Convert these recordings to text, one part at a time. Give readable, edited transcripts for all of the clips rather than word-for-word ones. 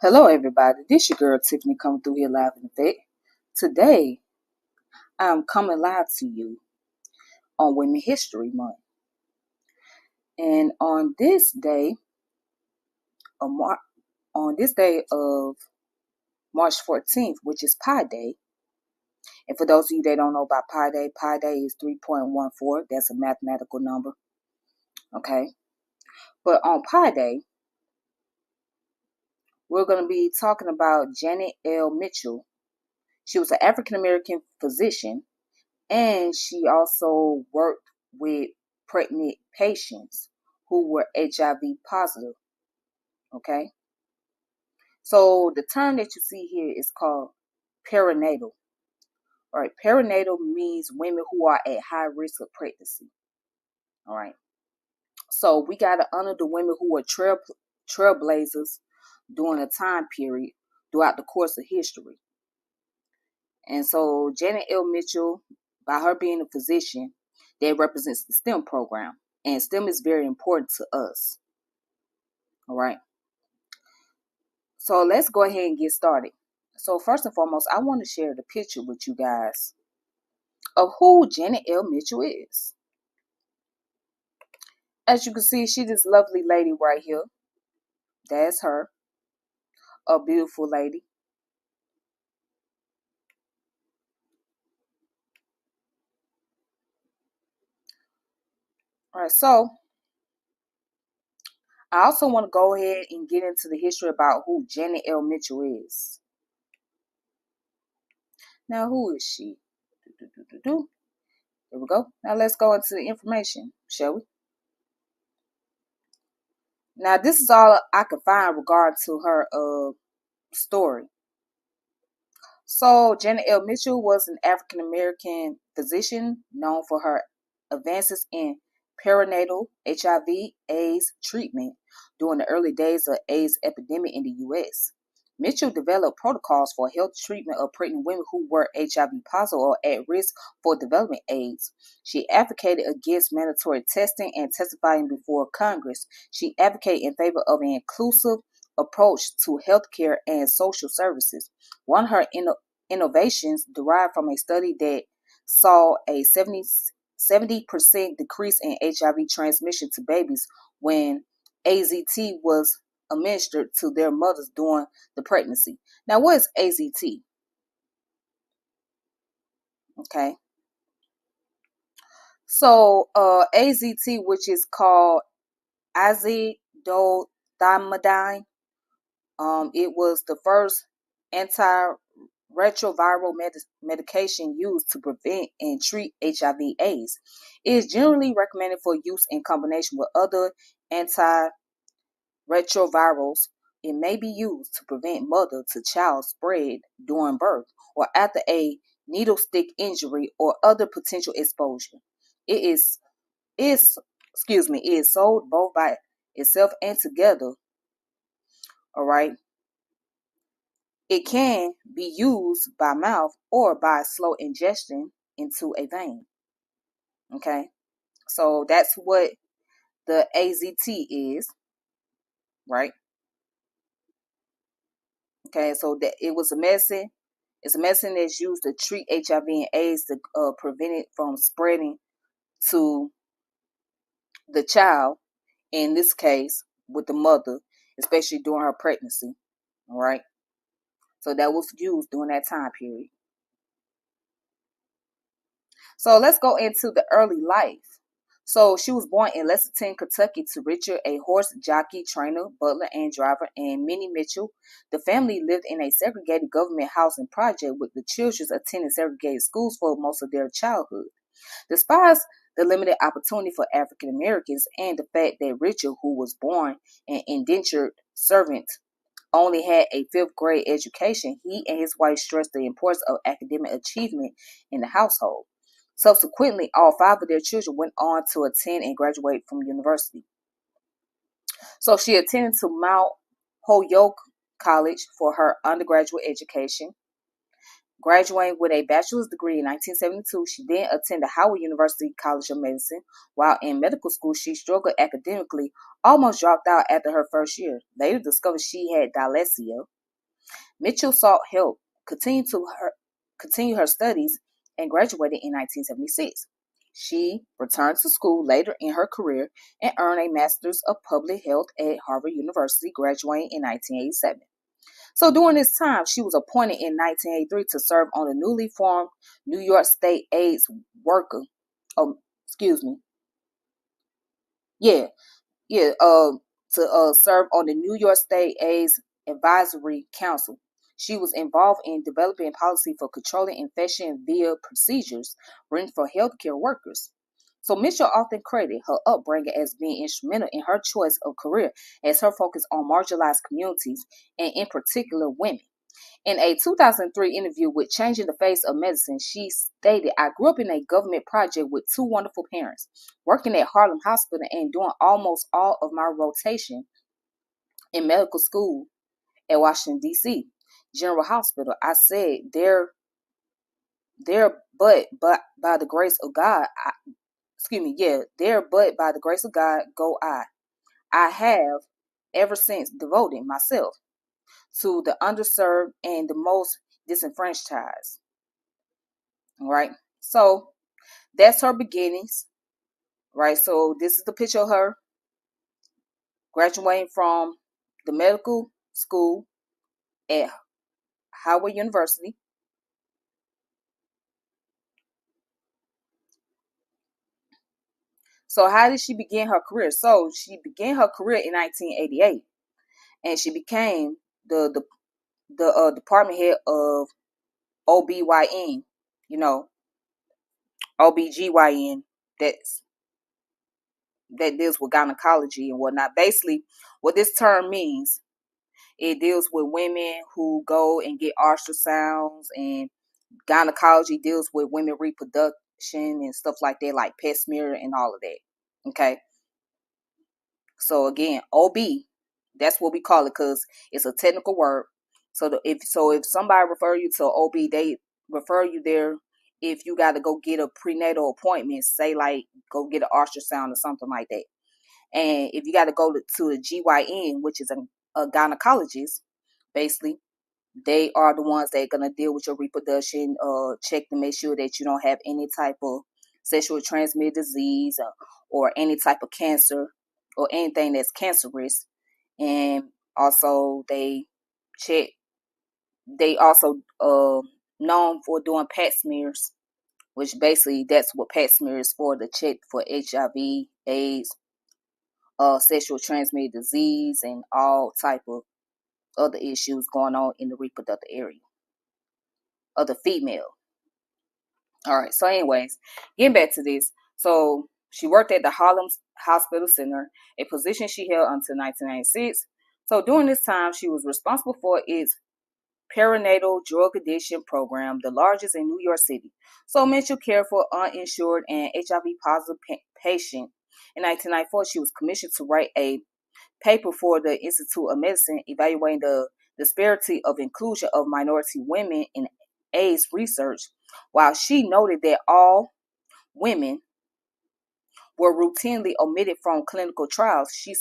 Hello, everybody. This your girl Tiffany coming through here live in effect. Today, I'm coming live to you on Women History Month, and of Mar- on this day of March 14th, which is Pi Day. And for those of you that don't know about Pi Day is 3.14. That's a mathematical number. Okay, but on Pi Day, we're going to be talking about Janet L. Mitchell. She was an African American physician, and she also worked with pregnant patients who were HIV positive. Okay. So the term that you see here is called perinatal. All right. Perinatal means women who are at high risk of pregnancy. All right. So we got to honor the women who were trailblazers during a time period throughout the course of history. And so Janet L. Mitchell, by her being a physician, that represents the STEM program. And STEM is very important to us. All right. So let's go ahead and get started. So first and foremost, I want to share the picture with you guys of who Janet L. Mitchell is. As you can see, she's this lovely lady right here. That's her. A beautiful lady. All right, so I also want to go ahead and get into the history about who Janet L. Mitchell is. Now, who is she? Here we go. Now let's go into the information, shall we? Now, this is all I could find regard to her story. So, Janet L. Mitchell was an African American physician known for her advances in perinatal HIV/AIDS treatment during the early days of AIDS epidemic in the U.S. Mitchell developed protocols for health treatment of pregnant women who were HIV positive or at risk for developing AIDS. She advocated against mandatory testing and testifying before Congress. She advocated in favor of an inclusive approach to healthcare and social services. One of her innovations derived from a study that saw a 70% decrease in HIV transmission to babies when AZT was administered to their mothers during the pregnancy. Now, what is AZT? Okay. So, AZT, which is called azithromycin, it was the first antiretroviral medication used to prevent and treat HIV/AIDS. It is generally recommended for use in combination with other antiretrovirals. It may be used to prevent mother-to-child spread during birth or after a needle stick injury or other potential exposure. It is sold both by itself and together. All right. It can be used by mouth or by slow ingestion into a vein. Okay, so that's what the AZT is, right? Okay, so that it was a medicine. It's a medicine that's used to treat HIV and AIDS to prevent it from spreading to the child. In this case, with the mother, especially during her pregnancy. All right, so that was used during that time period. So let's go into the early life. So she was born in Lexington, Kentucky to Richard, a horse jockey, trainer, butler, and driver, and Minnie Mitchell. The family lived in a segregated government housing project with the children attending segregated schools for most of their childhood. Despite the limited opportunity for African Americans and the fact that Richard, who was born an indentured servant, only had a fifth grade education, he and his wife stressed the importance of academic achievement in the household. Subsequently, all five of their children went on to attend and graduate from university. So she attended to Mount Holyoke College for her undergraduate education. Graduating with a bachelor's degree in 1972, she then attended Howard University College of Medicine. While in medical school, she struggled academically, almost dropped out after her first year. Later discovered she had dyslexia. Mitchell sought help, continue her studies, and graduated in 1976. She returned to school later in her career and earned a Master's of Public Health at Harvard University, graduating in 1987. So during this time, she was appointed in 1983 to serve on the newly formed New York State AIDS Worker. Oh, excuse me. Yeah, yeah. To serve on the New York State AIDS Advisory Council. She was involved in developing policy for controlling infection via procedures written for healthcare workers. So Mitchell often credited her upbringing as being instrumental in her choice of career, as her focus on marginalized communities and in particular women. In a 2003 interview with Changing the Face of Medicine, she stated, I grew up in a government project with two wonderful parents, working at Harlem Hospital and doing almost all of my rotation in medical school at Washington, D.C. General Hospital. I said, but by the grace of God, but by the grace of God, go I. I have ever since devoted myself to the underserved and the most disenfranchised. Right? So that's her beginnings. Right? So this is the picture of her graduating from the medical school at Howard University. So how did she begin her career? So she began her career in 1988, and she became the department head of OBYN. You know, OBGYN. That's that deals with gynecology and whatnot. Basically, what this term means, it deals with women who go and get ultrasounds, and gynecology deals with women reproduction and stuff like that, like pap smear and all of that. Okay. So again, OB, that's what we call it because it's a technical word. So if somebody refer you to OB, they refer you there if you got to go get a prenatal appointment, say like go get an ultrasound or something like that. And if you got to go to a GYN, which is a gynecologist, basically, they are the ones that are going to deal with your reproduction, check to make sure that you don't have any type of sexually transmitted disease or any type of cancer or anything that's cancerous. And also check, they also known for doing pap smears, which basically that's what pap smear is for, to check for HIV, AIDS, sexual transmitted disease, and all type of other issues going on in the reproductive area of the female. All right. So, anyways, getting back to this. So, she worked at the Harlem Hospital Center, a position she held until 1996. So, during this time, she was responsible for its perinatal drug addiction program, the largest in New York City. So, Mitchell cared for uninsured and HIV positive patient. In 1994, she was commissioned to write a paper for the Institute of Medicine evaluating the disparity of inclusion of minority women in AIDS research. While she noted that all women were routinely omitted from clinical trials, she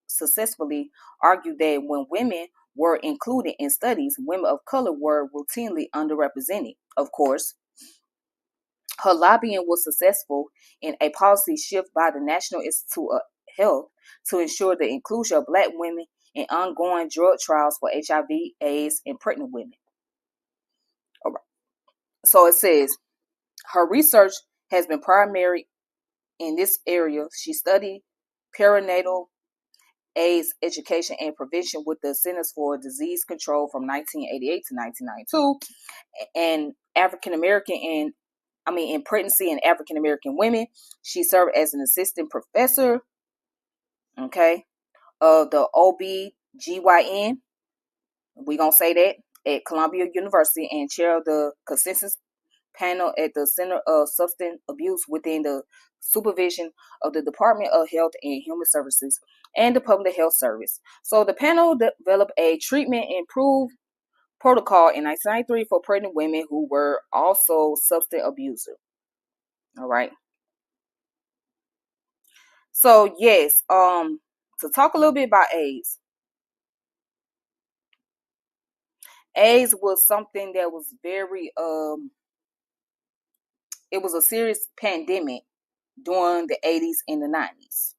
successfully argued that when women were included in studies, women of color were routinely underrepresented. Of course, her lobbying was successful in a policy shift by the National Institute of Health to ensure the inclusion of Black women in ongoing drug trials for HIV, AIDS, and pregnant women. All right. So it says her research has been primary in this area. She studied perinatal AIDS education and prevention with the Centers for Disease Control from 1988 to 1992, and African American in pregnancy and African American women. She served as an assistant professor, okay, of the OBGYN. We gonna say that at Columbia University, and chair of the consensus panel at the Center of Substance Abuse within the supervision of the Department of Health and Human Services and the Public Health Service. So the panel developed a treatment improved protocol in 1993 for pregnant women who were also substance abusers. All right. So yes, to talk a little bit about AIDS. AIDS was something that was very it was a serious pandemic during the 80s and the 90s.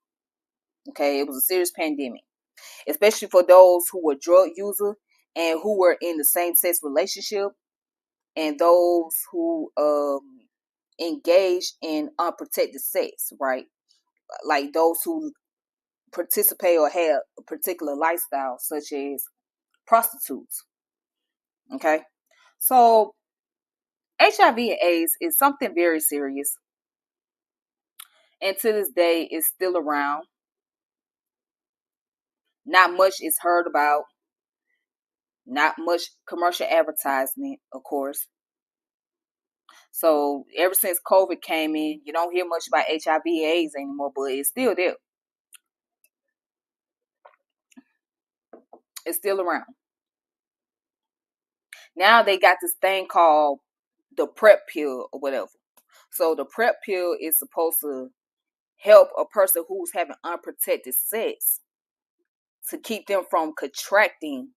Okay, it was a serious pandemic, especially for those who were drug users and who were in the same sex relationship, and those who engaged in unprotected sex, right? Like those who participate or have a particular lifestyle, such as prostitutes. Okay, so HIV and AIDS is something very serious, and to this day, it's still around. Not much is heard about. Not much commercial advertisement, of course. So ever since COVID came in, you don't hear much about HIV/AIDS anymore, but it's still there. It's still around. Now they got this thing called the PrEP pill or whatever. So the PrEP pill is supposed to help a person who's having unprotected sex to keep them from contracting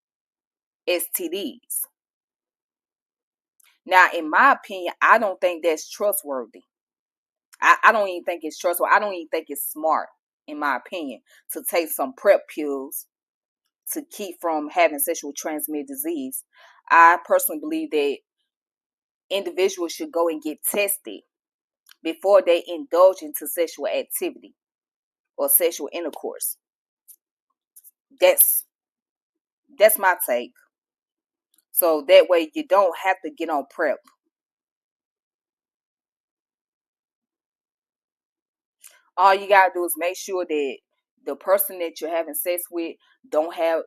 STDs. Now, in my opinion, I don't think that's trustworthy. I don't even think it's trustworthy. I don't even think it's smart, in my opinion, to take some PrEP pills to keep from having sexual transmitted disease. I personally believe that individuals should go and get tested before they indulge into sexual activity or sexual intercourse. That's that's my take. So that way you don't have to get on PrEP. All you gotta do is make sure that the person that you're having sex with don't have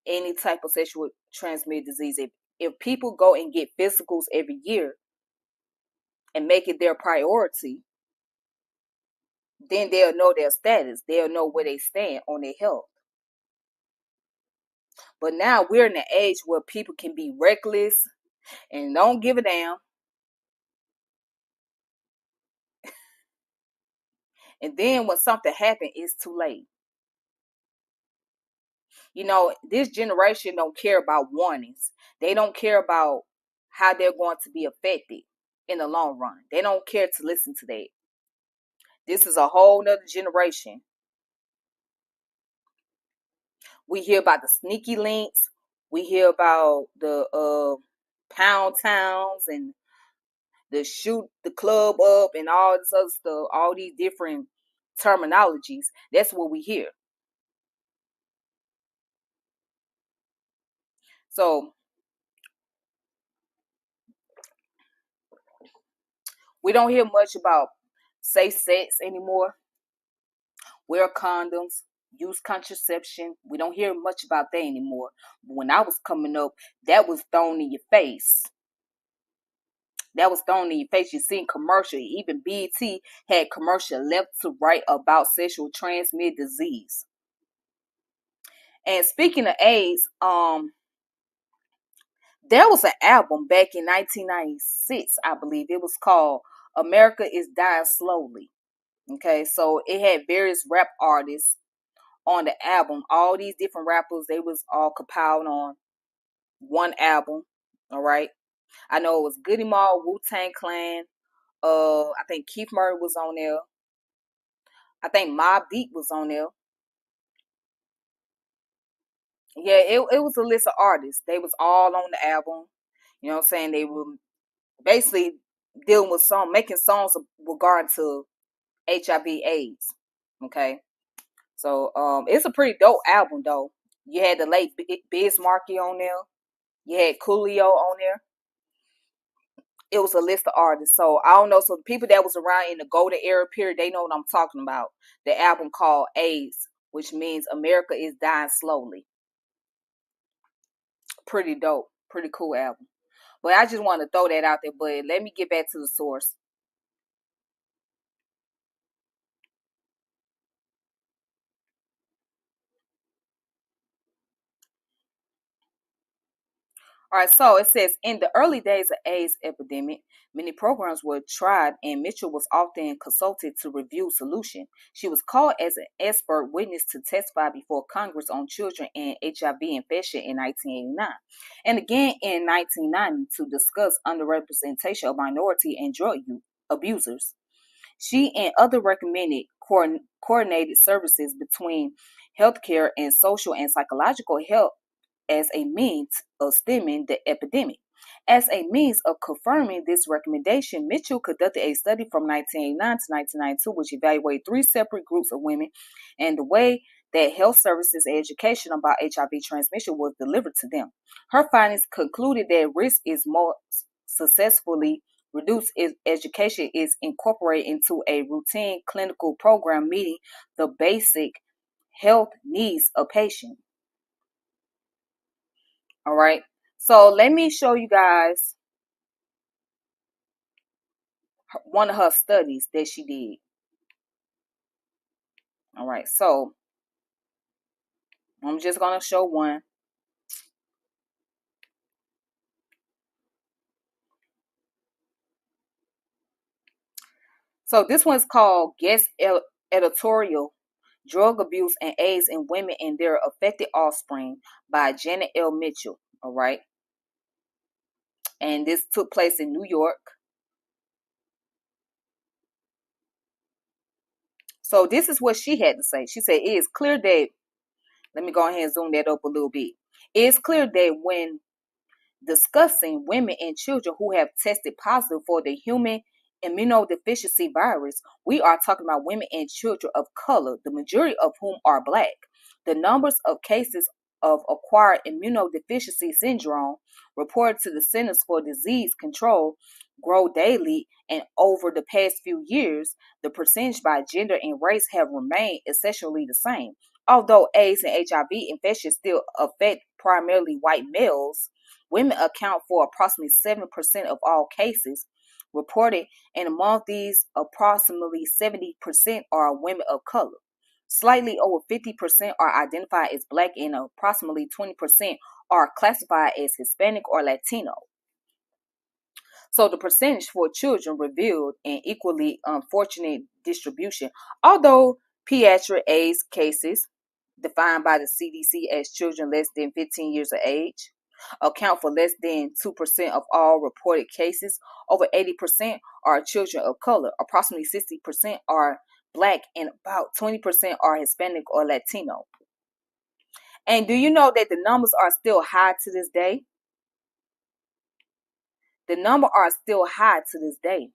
any type of sexual transmitted disease. If people go and get physicals every year and make it their priority, then they'll know their status. They'll know where they stand on their health. But now we're in an age where people can be reckless and don't give a damn. And then when something happens, it's too late. You know, this generation don't care about warnings. They don't care about how they're going to be affected in the long run. They don't care to listen to that. This is a whole nother generation. We hear about the sneaky links. We hear about the pound towns and the shoot the club up and all this other stuff, all these different terminologies. That's what we hear. So we don't hear much about safe sex anymore. Wear condoms, use contraception. We don't hear much about that anymore. But when I was coming up, that was thrown in your face. That was thrown in your face. You seen commercial. Even BET had commercial left to right about sexual transmitted disease. And speaking of AIDS, there was an album back in 1996, I believe. It was called America is Dying Slowly. Okay, so it had various rap artists on the album. All these different rappers, they was all compiled on one album. All right. I know it was Goody Mob, Wu-Tang Clan. I think Keith Murray was on there. I think Mobb Deep was on there. Yeah, it was a list of artists. They was all on the album. You know what I'm saying? They were basically dealing with making songs regarding to HIV AIDS. Okay. So it's a pretty dope album though. You had the late Biz Markie on there. You had Coolio on there. It was a list of artists. So I don't know. So the people that was around in the golden era period, they know what I'm talking about. The album called AIDS, which means America is Dying Slowly. Pretty dope. Pretty cool album. But I just want to throw that out there. But let me get back to the source. All right, so it says in the early days of AIDS epidemic, many programs were tried, and Mitchell was often consulted to review solution. She was called as an expert witness to testify before Congress on children and HIV infection in 1989, and again in 1990 to discuss underrepresentation of minority and drug abusers. She and other recommended coordinated services between healthcare and social and psychological help as a means of stemming the epidemic. As a means of confirming this recommendation, Mitchell conducted a study from 1989 to 1992, which evaluated three separate groups of women and the way that health services and education about HIV transmission was delivered to them. Her findings concluded that risk is most successfully reduced if education is incorporated into a routine clinical program meeting the basic health needs of patients. All right. So let me show you guys one of her studies that she did. All right. So I'm just going to show one. So this one's called Guest Editorial: Drug Abuse and AIDS in Women and Their Affected Offspring by Janet L. Mitchell. All right. And this took place in New York. So this is what she had to say. She said, it is clear that, let me go ahead and zoom that up a little bit. It is clear that when discussing women and children who have tested positive for the human immunodeficiency virus, we are talking about women and children of color, the majority of whom are Black. The numbers of cases of acquired immunodeficiency syndrome reported to the Centers for Disease Control grow daily, and over the past few years, the percentage by gender and race have remained essentially the same. Although AIDS and HIV infections still affect primarily white males, women account for approximately 7% of all cases reported, and among these, approximately 70% are women of color. Slightly over 50% are identified as Black, and approximately 20% are classified as Hispanic or Latino. So the percentage for children revealed an equally unfortunate distribution. Although pediatric AIDS cases, defined by the CDC as children less than 15 years of age, account for less than 2% of all reported cases, over 80% are children of color, approximately 60% are Black, and about 20% are Hispanic or Latino. And do you know that the numbers are still high to this day? The number are still high to this day.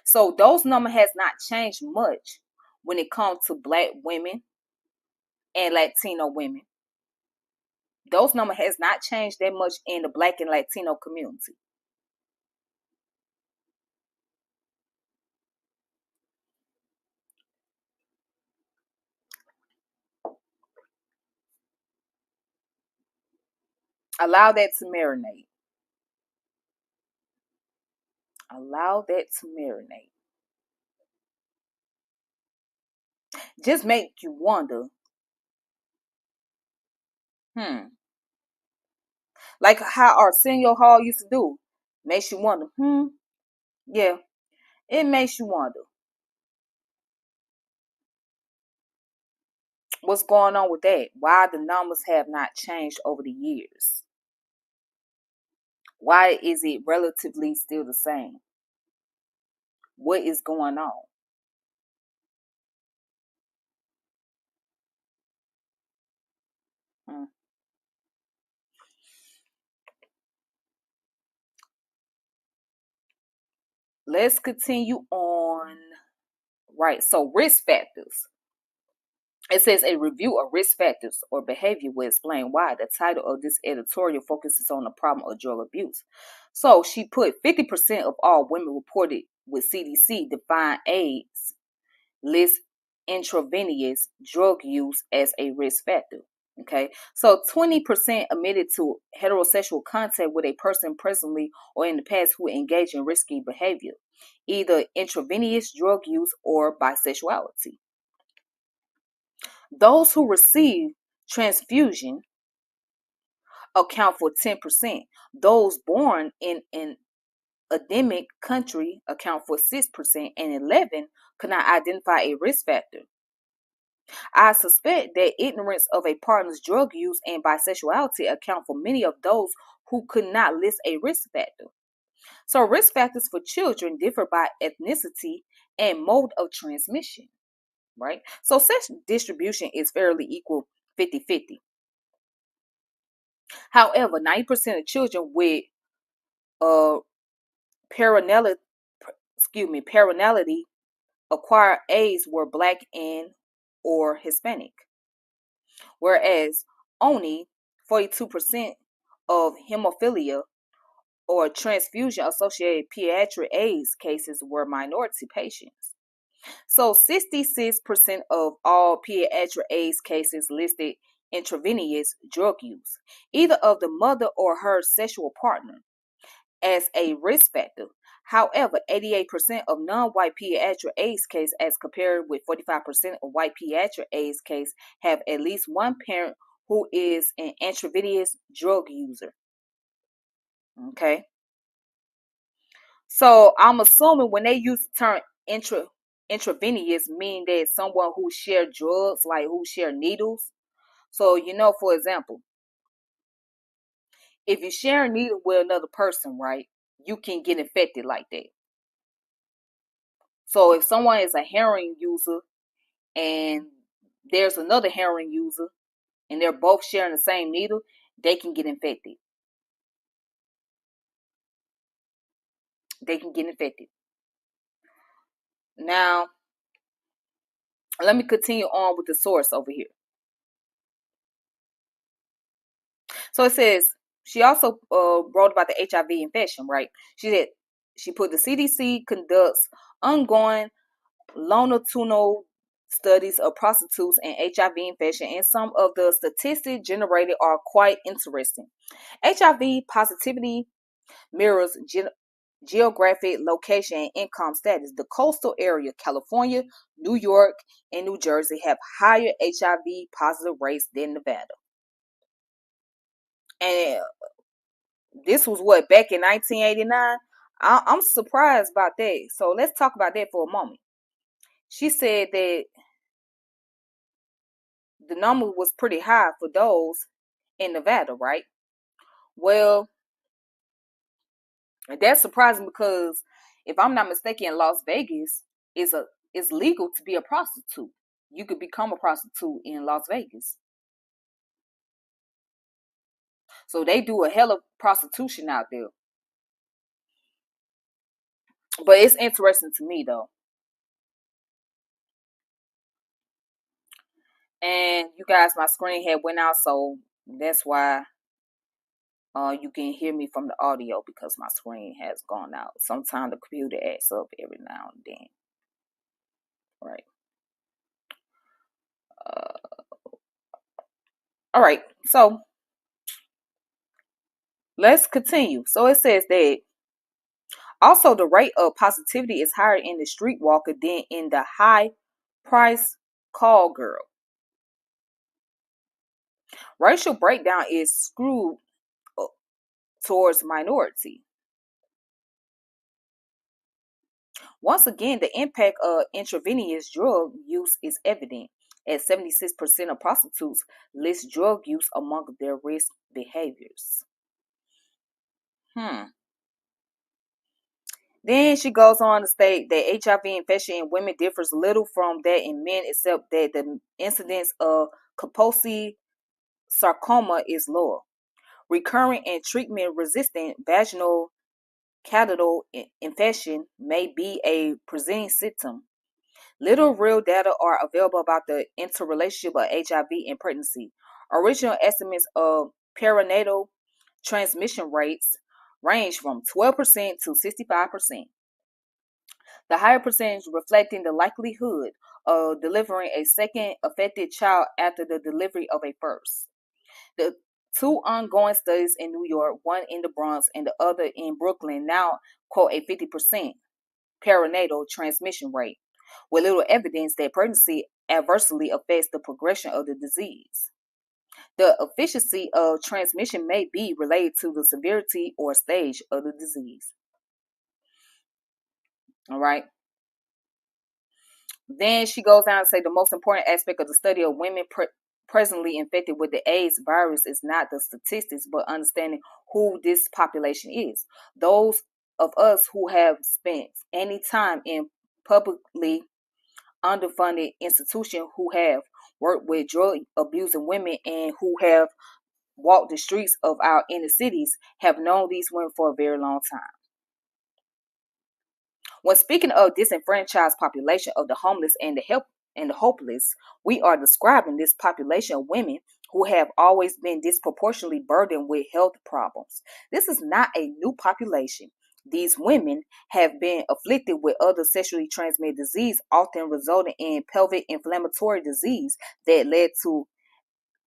So those number has not changed much when it comes to Black women and Latino women. Those number has not changed that much in the Black and Latino community. Allow that to marinate. Allow that to marinate. Just make you wonder, like how Arsenio Hall used to do. Makes you wonder, yeah, it makes you wonder what's going on with that. Why the numbers have not changed over the years. Why is it relatively still the same? What is going on? Hmm. Let's continue on. Right. So risk factors. It says a review of risk factors or behavior will explain why. The title of this editorial focuses on the problem of drug abuse. So she put 50% of all women reported with CDC define AIDS list intravenous drug use as a risk factor. Okay, so 20% admitted to heterosexual contact with a person presently or in the past who engage in risky behavior, either intravenous drug use or bisexuality. Those who receive transfusion account for 10%. Those born in an endemic country account for 6%, and 11 could not identify a risk factor. I suspect that ignorance of a partner's drug use and bisexuality account for many of those who could not list a risk factor. So risk factors for children differ by ethnicity and mode of transmission, right? So sex distribution is fairly equal 50-50. However, 90% of children with uh parentality, parentality acquired AIDS were black and or Hispanic, whereas only 42% of hemophilia or transfusion associated pediatric AIDS cases were minority patients. So 66% of all pediatric AIDS cases listed intravenous drug use, either of the mother or her sexual partner, as a risk factor. However, 88% of non-white pediatric AIDS cases, as compared with 45% of white pediatric AIDS cases, have at least one parent who is an intravenous drug user. Okay, so I'm assuming when they use the term intravenous, mean that someone who share drugs, like who share needles. So for example, if you share a needle with another person, right, you can get infected like that. So if someone is a heroin user and there's another heroin user and they're both sharing the same needle, they can get infected. They can get infected. Now, let me continue on with the source over here. So it says she also wrote about the HIV infection, right? She said she put the CDC conducts ongoing longitudinal studies of prostitutes and HIV infection, and some of the statistics generated are quite interesting. HIV positivity mirrors geographic location and income status. The coastal area, California, New York, and New Jersey, have higher HIV positive rates than Nevada. And this was what, back in 1989? I'm surprised about that. So let's talk about that for a moment. She said that the number was pretty high for those in Nevada, right? Well, that's surprising because if I'm not mistaken, Las Vegas is legal to be a prostitute. You could become a prostitute in Las Vegas. So they do a hell of prostitution out there. But it's interesting to me though. And you guys, my screen had went out, so that's why you can hear me from the audio, because my screen has gone out. Sometimes the computer acts up every now and then. Right. All right. So let's continue. So it says that also the rate of positivity is higher in the streetwalker than in the high price call girl. Racial breakdown is skewed towards minority. Once again, the impact of intravenous drug use is evident, as 76% of prostitutes list drug use among their risk behaviors. Then she goes on to state that HIV infection in women differs little from that in men, except that the incidence of Kaposi sarcoma is lower. Recurrent and treatment-resistant vaginal candidial infection may be a presenting symptom. Little real data are available about the interrelationship of HIV and pregnancy. Original estimates of perinatal transmission rates range from 12% to 65%. The higher percentage reflecting the likelihood of delivering a second affected child after the delivery of a first. The two ongoing studies in New York, one in the Bronx and the other in Brooklyn, now quote a 50% perinatal transmission rate, with little evidence that pregnancy adversely affects the progression of the disease. The efficiency of transmission may be related to the severity or stage of the disease. All right. Then she goes down to say the most important aspect of the study of women presently infected with the AIDS virus is not the statistics, but understanding who this population is. Those of us who have spent any time in publicly underfunded institutions, who have worked with drug abusing women, and who have walked the streets of our inner cities, have known these women for a very long time. When speaking of disenfranchised population of the homeless and the hopeless, we are describing this population of women who have always been disproportionately burdened with health problems. This is not a new population. These women have been afflicted with other sexually transmitted disease, often resulting in pelvic inflammatory disease that led to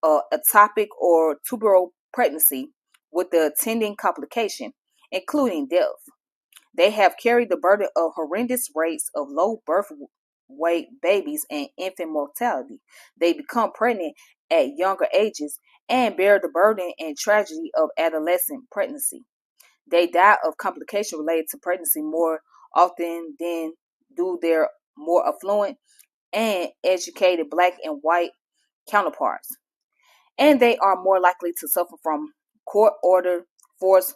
ectopic or tubal pregnancy with the attending complication, including death. They have carried the burden of horrendous rates of low birth weight babies and infant mortality. They become pregnant at younger ages and bear the burden and tragedy of adolescent pregnancy. They die of complications related to pregnancy more often than do their more affluent and educated black and white counterparts. And they are more likely to suffer from court ordered forced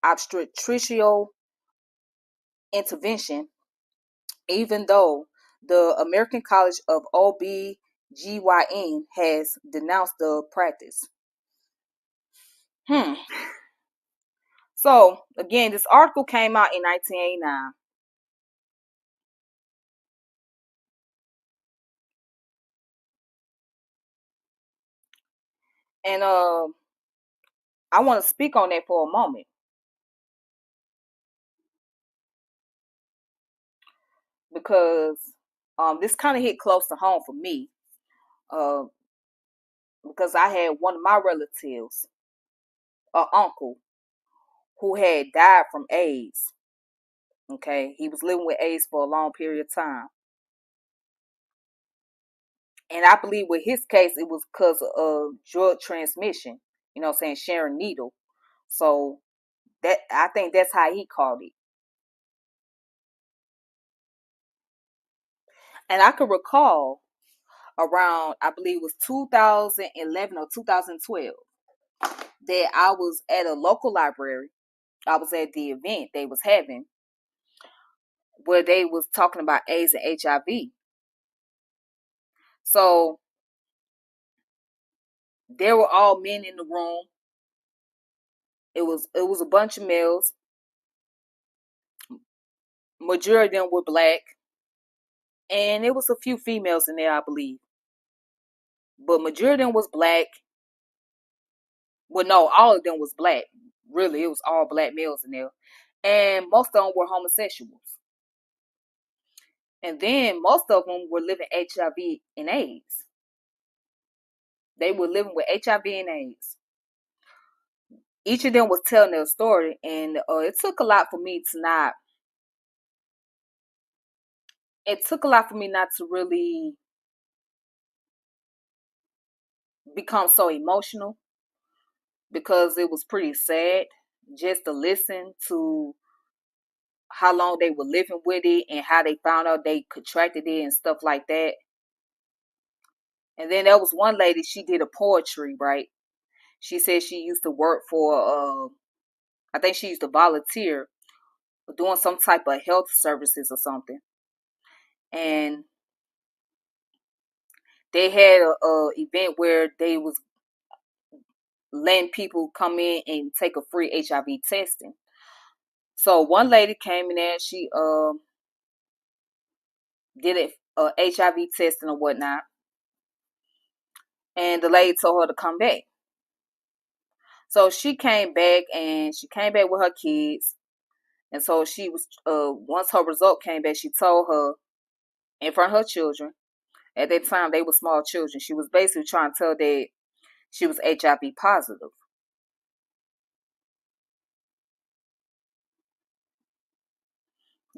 obstetricial intervention, even though the American College of OB/GYN has denounced the practice. So, again, this article came out in 1989. And I want to speak on that for a moment because this kind of hit close to home for me uh, because I had one of my relatives, an uncle, who had died from AIDS. Okay, he was living with AIDS for a long period of time. And I believe with his case, it was because of drug transmission, you know what I'm saying, sharing needle. So that I think that's how he called it. And I could recall around, I believe it was 2011 or 2012, that I was at a local library. I was at the event they was having where they was talking about AIDS and HIV. So there were all men in the room. It was a bunch of males. Majority of them were black, and it was a few females in there, I believe. But majority of them was black. Well, no, all of them was black. Really, it was all black males in there, and most of them were homosexuals. And then most of them were living HIV and AIDS. They were living with HIV and AIDS. Each of them was telling their story, and it took a lot for me to not. It took a lot for me not to really become so emotional because it was pretty sad just to listen to how long they were living with it and how they found out they contracted it and stuff like that. And then there was one lady, she did a poetry, right? She said she used to work for, I think she used to volunteer doing some type of health services or something. And they had a event where they was letting people come in and take a free HIV testing. So one lady came in there, she did it HIV testing or whatnot, and the lady told her to come back. So she came back, and she came back with her kids. And so she was once her result came back, she told her in front of her children. At that time, they were small children. She was basically trying to tell that she was HIV positive.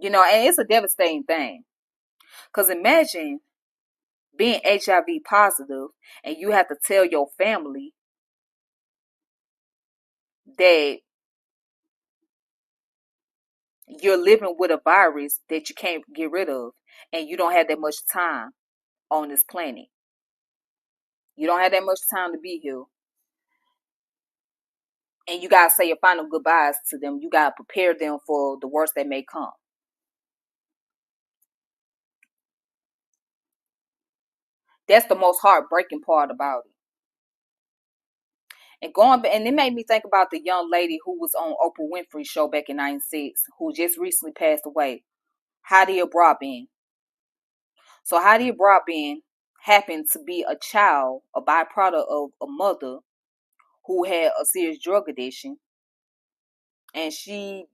You know, and it's a devastating thing. Because imagine being HIV positive, and you have to tell your family that you're living with a virus that you can't get rid of, and you don't have that much time on this planet. You don't have that much time to be here. And you gotta say your final goodbyes to them. You gotta prepare them for the worst that may come. That's the most heartbreaking part about it. And going back, and it made me think about the young lady who was on Oprah Winfrey's show back in '96, who just recently passed away, Hadia Broadbent. So Hadia Broadbent happened to be a child, a byproduct of a mother who had a serious drug addiction, and she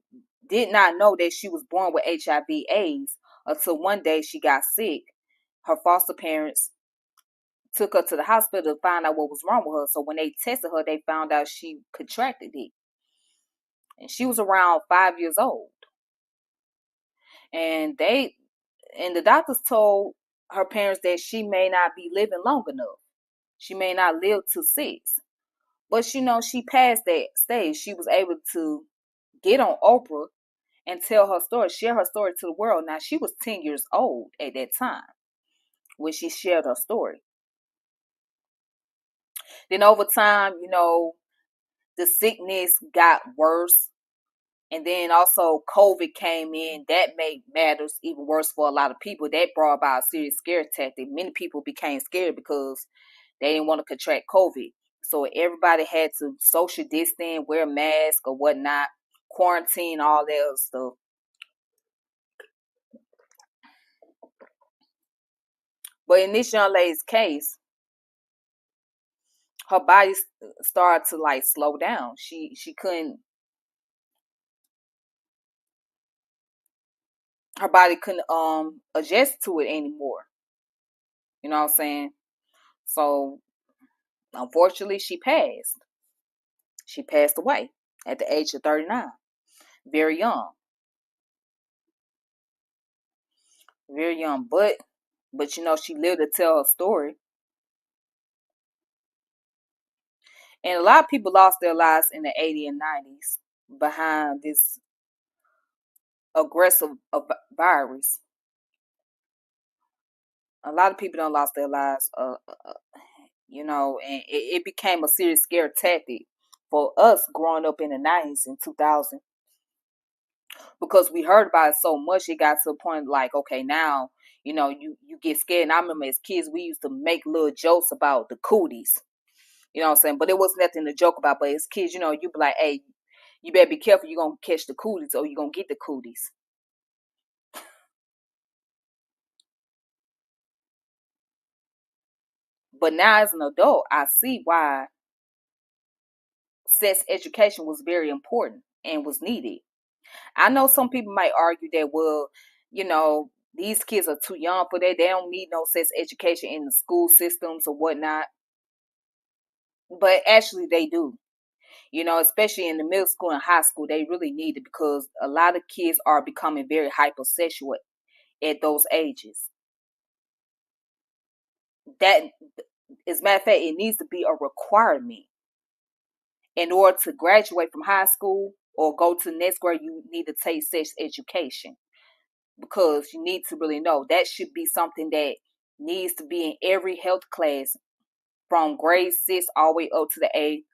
did not know that she was born with HIV/AIDS until one day she got sick. Her foster parents took her to the hospital to find out what was wrong with her. So when they tested her, they found out she contracted it. And she was around 5 years old. And the doctors told her parents that she may not be living long enough. She may not live to 6. But she passed that stage. She was able to get on Oprah and tell her story, share her story to the world. Now, she was 10 years old at that time when she shared her story. Then over time, the sickness got worse. And then also COVID came in. That made matters even worse for a lot of people. That brought about a serious scare tactic. Many people became scared because they didn't want to contract COVID. So everybody had to social distance, wear a mask or whatnot, quarantine, all that other stuff. But in this young lady's case, her body started to like slow down. She couldn't, her body couldn't adjust to it anymore. You know what I'm saying? So unfortunately she passed. She passed away at the age of 39. Very young. Very young. But she lived to tell her story. And a lot of people lost their lives in the 80s and 90s behind this aggressive virus. A lot of people don't lost their lives, and it became a serious scare tactic for us growing up in the 90s and 2000 because we heard about it so much. It got to a point like, okay, now, you get scared. And I remember as kids, we used to make little jokes about the cooties. You know what I'm saying? But it was nothing to joke about. But as kids, you'd be like, hey, you better be careful. You're going to catch the cooties or you're going to get the cooties. But now as an adult, I see why sex education was very important and was needed. I know some people might argue that, well, these kids are too young for that. They don't need no sex education in the school systems or whatnot. But actually, they do. Especially in the middle school and high school, they really need it because a lot of kids are becoming very hypersexual at those ages. That, as a matter of fact, it needs to be a requirement in order to graduate from high school or go to the next grade. You need to take sex education because you need to really know that should be something that needs to be in every health class from grade 6 all the way up to the 8th,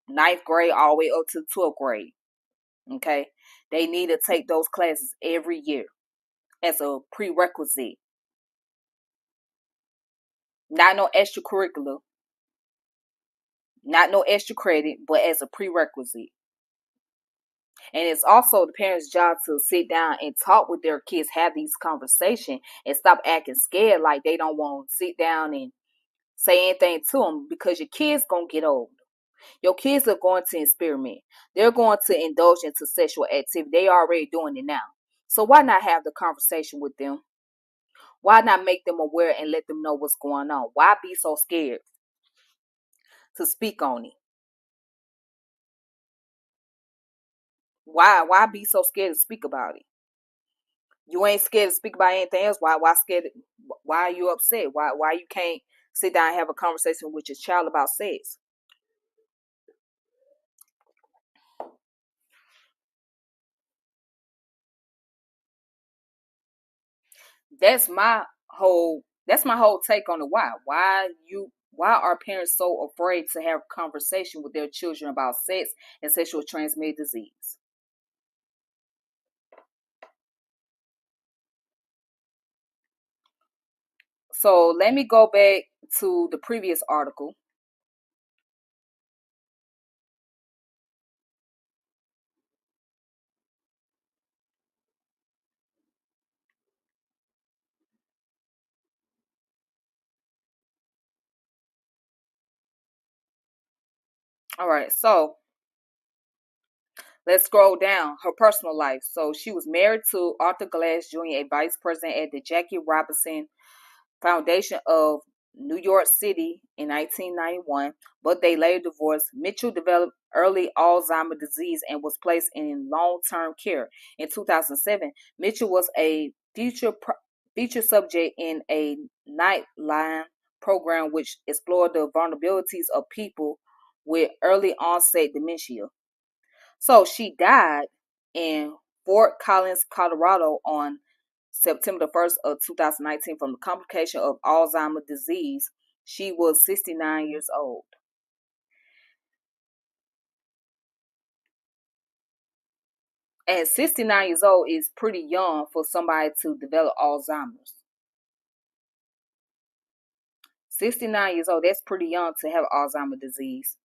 ninth grade, all the way up to the 12th grade. Okay. They need to take those classes every year as a prerequisite. Not no extracurricular, not no extra credit, but as a prerequisite. And it's also the parents' job to sit down and talk with their kids, have these conversations, and stop acting scared like they don't want to sit down and say anything to them because your kids gonna get old. Your kids are going to experiment. They're going to indulge into sexual activity. They are already doing it now. So why not have the conversation with them? Why not make them aware and let them know what's going on? Why be so scared to speak on it? Why be so scared to speak about it? You ain't scared to speak about anything else. Why scared? Why are you upset? Why you can't sit down and have a conversation with your child about sex? That's my whole take on the why. Why are parents so afraid to have conversation with their children about sex and sexual transmitted disease? So let me go back to the previous article. All right, so let's scroll down her personal life. So she was married to Arthur Glass Jr., a vice president at the Jackie Robinson Foundation of New York City in 1991, but they later divorced. Mitchell developed early Alzheimer's disease and was placed in long-term care. In 2007, Mitchell was a feature subject in a Nightline program which explored the vulnerabilities of people with early onset dementia. So she died in Fort Collins, Colorado on September the 1st of 2019 from the complication of Alzheimer's disease. She was 69 years old. And 69 years old is pretty young for somebody to develop Alzheimer's. 69 years old, that's pretty young to have Alzheimer's disease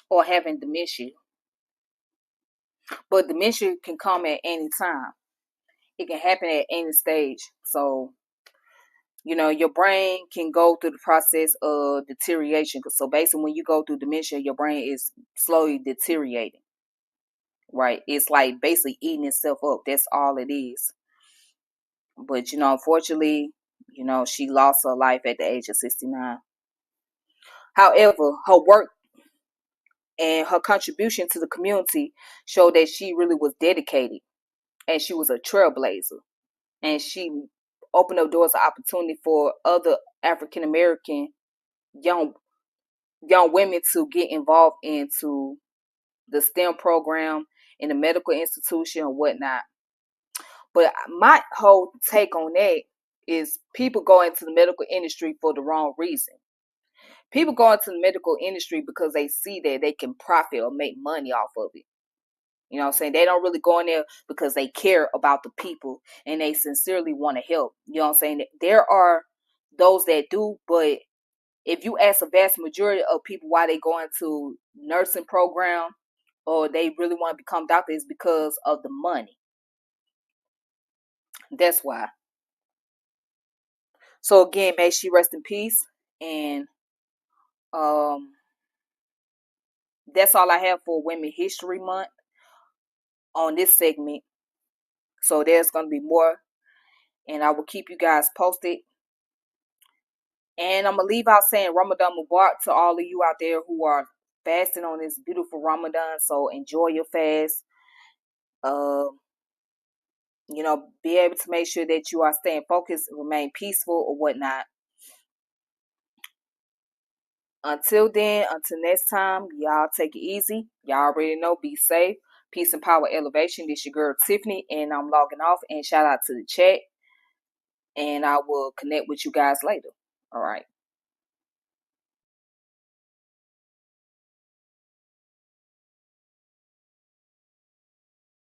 or having dementia. But dementia can come at any time. It can happen at any stage. So your brain can go through the process of deterioration. So basically, when you go through dementia, your brain is slowly deteriorating, right? It's like basically eating itself up. That's all it is. But, unfortunately, she lost her life at the age of 69. However, her work and her contribution to the community showed that she really was dedicated and she was a trailblazer. And she opened up doors of opportunity for other African American young young women to get involved into the STEM program in the medical institution or whatnot. But my whole take on that is people go into the medical industry for the wrong reason. People go into the medical industry because they see that they can profit or make money off of it. You know what I'm saying? They don't really go in there because they care about the people and they sincerely want to help. You know what I'm saying? There are those that do, but if you ask a vast majority of people why they go into nursing program or they really want to become doctors, because of the money. That's why. So again, may she rest in peace. And um that's all I have for Women History Month on this segment. So there's gonna be more and I will keep you guys posted. And I'm gonna leave out saying Ramadan Mubarak to all of you out there who are fasting on this beautiful Ramadan. So enjoy your fast. Uh, be able to make sure that you are staying focused, remain peaceful or whatnot. Until then, until next time, y'all take it easy. Y'all already know, be safe. Peace and power elevation. This your girl Tiffany, and I'm logging off. And shout out to the chat. And I will connect with you guys later. All right.